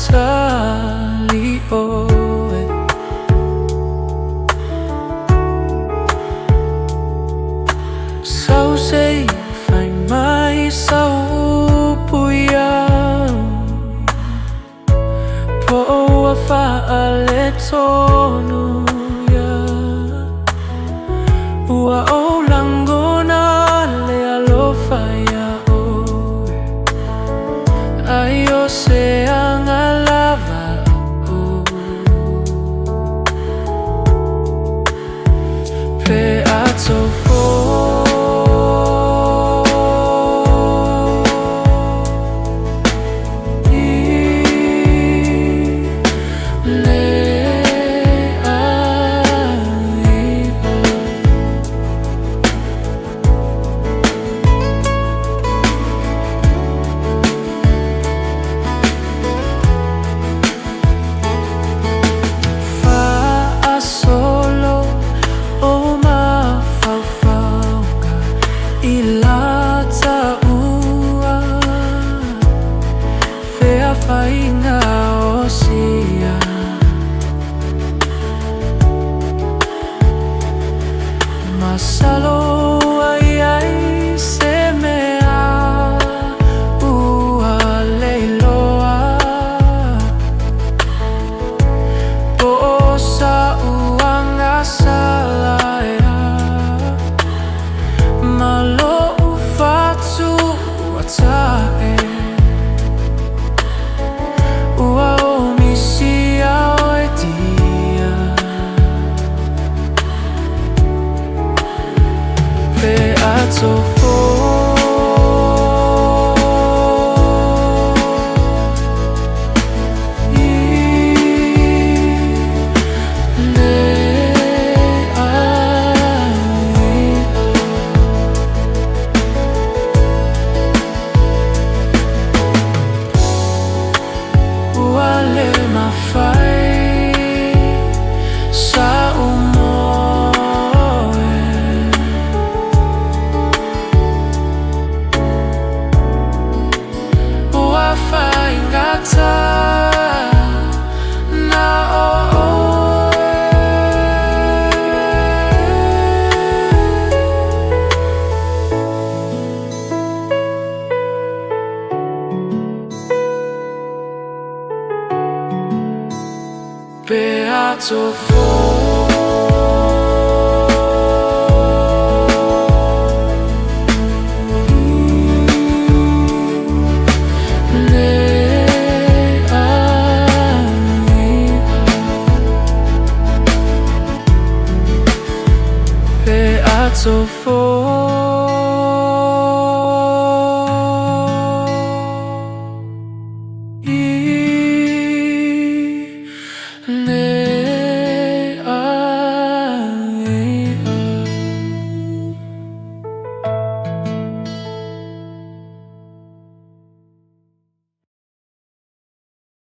sali oe sau sei fai mai sau puia po a faale tonu ia ua o langona le alofa ia oe ai o se anga lava pe ato fo fainga osia masalo ai ai se mea ua leiloa po sa uanga salaea malo ufatu watae so Beato